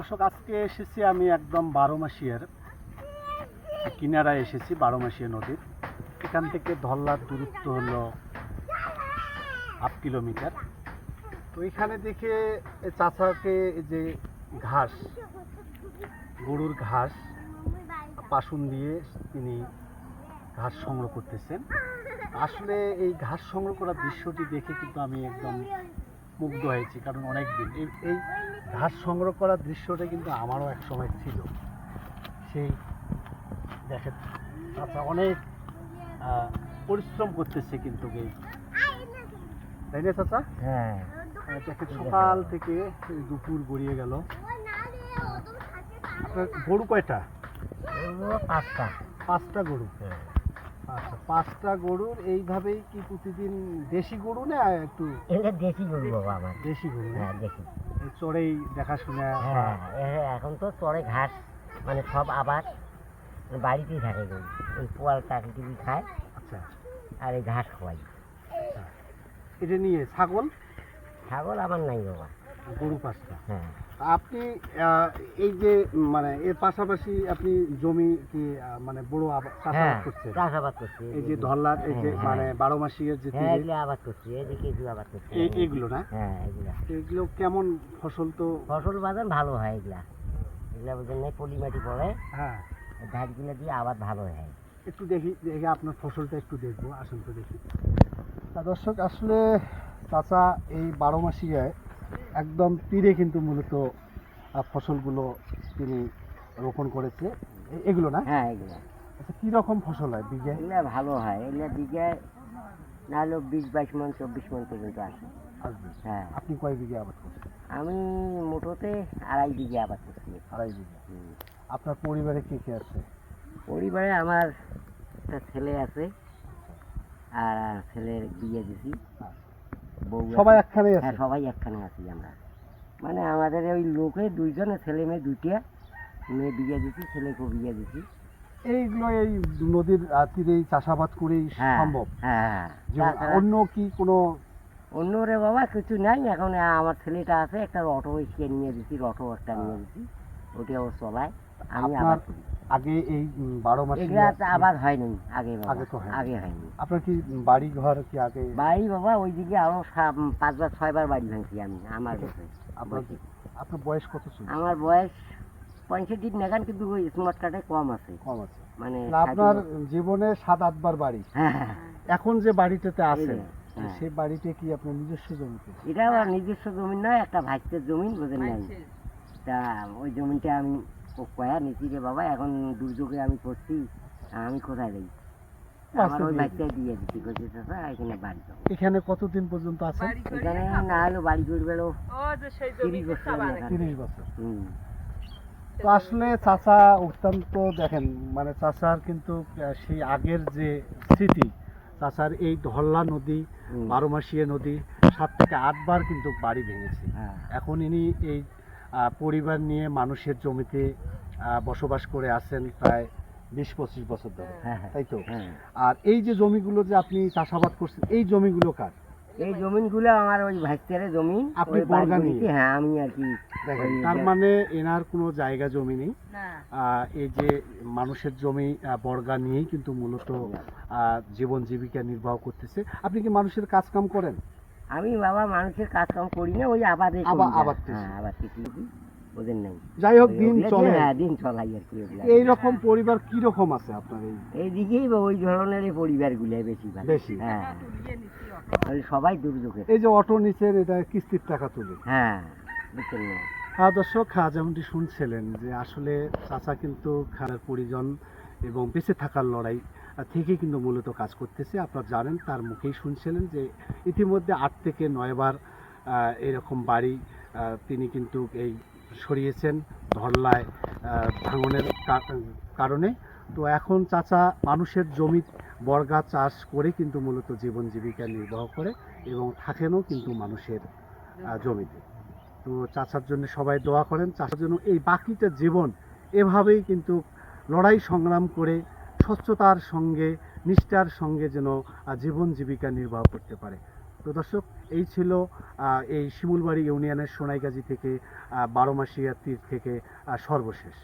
দর্শক, আজকে এসেছি আমি একদম বারোমাসিয়ার কিনারায় এসেছি, বারোমাসিয়া নদীর। এখান থেকে ধল্লার দূরত্ব হলো 1/2 কিলোমিটার। তো এখানে দেখে চাচাকে যে ঘাস, গরুর ঘাস পাশুন দিয়ে তিনি ঘাস সংগ্রহ করতেছেন। আসলে এই ঘাস সংগ্রহ করার দৃশ্যটি দেখে কিন্তু আমি একদম মুগ্ধ হয়েছি, কারণ অনেক দিন এই ঘাস সংগ্রহ করার দৃশ্যটা কিন্তু আমারও এক সময় ছিল। সেই দেখেন চাচা অনেক পরিশ্রম করতেছে কিন্তু তাই না চাচা? হ্যাঁ, দেখেন সকাল থেকে দুপুর গড়িয়ে গেল। আপনার গরু কয়টা? পাঁচটা। 5টা গরু। আচ্ছা, 5টা গরুর এইভাবেই কি প্রতিদিন? দেশি গরু না একটু? এটা দেশি গরু বাবা আমার। দেশি গরু। হ্যাঁ, দেশি। চড়েই দেখাশোনা। হ্যাঁ, এখন তো চড়ে ঘাস, মানে সব আবার বাড়িতেই থাকে গরু। ওই পোয়াল টাকি খায়। আচ্ছা, আর এই ঘাস খাওয়াই। এটা নিয়ে ছাগল ছাগল আমার নাই বাবা। গরু 5টা। হ্যাঁ। আপনি এই যে মানে এর পাশাপাশি আপনি জমি কি মানে বড় চাষাবাদ করছেন? চাষাবাদ করছি। এই যে ধল্লার এই যে মানে 12 মাসিকের যে হ্যাঁ, এগুলো আবাদ করছি। এই যে কিছু আবাদ করছি। এইগুলো না? হ্যাঁ, এগুলো কেমন ফসল? তো ফসল বাজার ভালো হয় এগুলা। এগুলা বোঝেন নাই, পলি মাটি পড়ে। হ্যাঁ, ধানগুলো দিয়ে আবাদ ভালো হয়। একটু দেখি আপনার ফসলটা একটু দেখবো, আসুন তো দেখি। তা দর্শক, আসলে চাচা এই 12 মাসিয়ায় একদম তীরে কিন্তু মূলত ফসলগুলো তিনি রোপণ করেছে। এগুলো না? হ্যাঁ, এগুলা। আচ্ছা, কীরকম ফসল হয় বিঘায়? এগুলা ভালো হয়। এগুলা বিঘায় না হলেও 20-22 মণ 24 মণ পর্যন্ত আসে। আসবে। হ্যাঁ। আপনি কয় বিঘে আবাদ করছেন? আমি মোটোতে 2.5 বিঘে আবাদ করছি। 2.5 বিঘে। আপনার পরিবারে কে কে আছে? পরিবারে আমার একটা ছেলে আছে, আর ছেলের বিয়ে দিছি। বউ সবাই আছে। একখানেই আছে? হ্যাঁ, সবাই একখানে আছি আমরা। মানে আমাদের ওই লোকে 2 জনে, ছেলে মেয়ে 2টা। মেয়ে বিয়ে দিছি, ছেলেকেও বিয়ে দিছি। এইগুলো এই নদীর তীরেই চাষাবাদ করেই হ্যাঁ, সম্ভব? হ্যাঁ। অন্য কি কোনো? অন্য রে বাবা কিছু নাই। এখন আমার ছেলেটা আছে, একটা অটো এসে নিয়ে দিছি, অটো একটা নিয়ে দিছি। ওটাও চলায়। আমি আপনার আবাদ করি। আগে এই 12 মাসে এগুলা আবাদ হয়নি আগে বাবা। আগে তো হয়নি। আগে হয়নি। আপনার কি বাড়ি ঘর কি আগে? বাড়ি বাবা ওইদিকে আরো 5-6 বার বাড়ি ভাঙছি আমি আমার বয়সে। আপনার বয়স কত ছিল? আমার বয়স 65 নাগান, কিন্তু ওই স্মার্ট কার্ডে কম আছে। কম আছে। মানে আপনার জীবনে 7-8 বার বাড়ি। হ্যাঁ, এখন যে বাড়িটাতে আছেন, হ্যাঁ। সেই বাড়িতে কি আপনার নিজস্ব জমিতে? এটা আমার নিজস্ব জমি নয়, একটা ভাইসের জমি, বোঝেন নাই? তা ওই জমিটা আমি কয়া নিচ্ছি রে বাবা। এখন দুর্যোগে আমি করছি, আমি কোথায় যাই? আমার ওই ভাইটাই দিয়ে দিচ্ছি, বলছি চাচা এখানে বাড়ি যাবো। এখানে কতদিন পর্যন্ত আছেন? এখানে না হলেও বাড়ি করবে 30 বছর। 30 বছর। হুম। তো আসলে চাচা অত্যন্ত, দেখেন মানে চাচার কিন্তু সেই আগের যে স্মৃতি, চাচার এই ধল্লা নদী, 12 মাসিয়া নদী 7 থেকে 8 বার কিন্তু বাড়ি ভেঙেছে। হ্যাঁ। এখন ইনি এই পরিবার নিয়ে মানুষের জমিতে বসবাস করে আছেন প্রায় 20-25 বছর ধরে, তাই তো? হ্যাঁ। আর এই যে জমিগুলো যে আপনি চাষাবাদ করছেন, এই জমিগুলো কার? এই জমিনগুলো আমার ওই ভাইস্তারের জমি। আপনি ওই বর্গা বাড়ি নিয়ে? করেছি, হ্যাঁ, আমি আর কি। দেখেন, তার মানে এনার কোনো জায়গা জমি নেই। এই যে মানুষের জমি বর্গা নিয়েই কিন্তু মূলত জীবন জীবিকা নির্বাহ করতেছে। আপনি কি মানুষের কাজ কাম করেন? আমি বাবা মানুষের কাজ কাম করি না, ওই আবাদে আবাদ করি। হ্যাঁ, আবাদ কিছু ওদের নাই। যাই হোক, দিন চলে। হ্যাঁ, দিন চলাই আর কি। এইরকম পরিবার কি রকম আছে আপনার? এইদিকেই ওই ধরনের পরিবারগুলো বেশিরভাগ। বেশি? হ্যাঁ, সবাই দুর্যোগের। এই যে অটো নিচের, এটা কিস্তির টাকা তুলে? হ্যাঁ, বুঝছেন না? হ্যাঁ দর্শক, যেমনটি শুনছিলেন যে আসলে চাচা কিন্তু খারাপ পরিজন এবং বেঁচে থাকার লড়াই থেকে কিন্তু মূলত কাজ করতেছে। আপনারা জানেন, তার মুখেই শুনছিলেন যে ইতিমধ্যে 8 থেকে 9 বার এরকম বাড়ি তিনি কিন্তু এই সরিয়েছেন ধরলায় ভাঙনের কারণে। তো এখন চাচা মানুষের জমি বর্গা চাষ করে কিন্তু মূলত জীবন জীবিকা নির্বাহ করে এবং থাকেনও কিন্তু মানুষের জমিতে। তো চাচার জন্য সবাই দোয়া করেন, চাচার জন্য এই বাকিটা জীবন এভাবেই কিন্তু লড়াই সংগ্রাম করে স্বচ্ছতার সঙ্গে, নিষ্ঠার সঙ্গে যেন জীবন জীবিকা নির্বাহ করতে পারে। তো দর্শক, এই ছিল এই শিমুলবাড়ি ইউনিয়নের সোনাইগাজী থেকে বারোমাসিয়া তীর থেকে সর্বশেষ।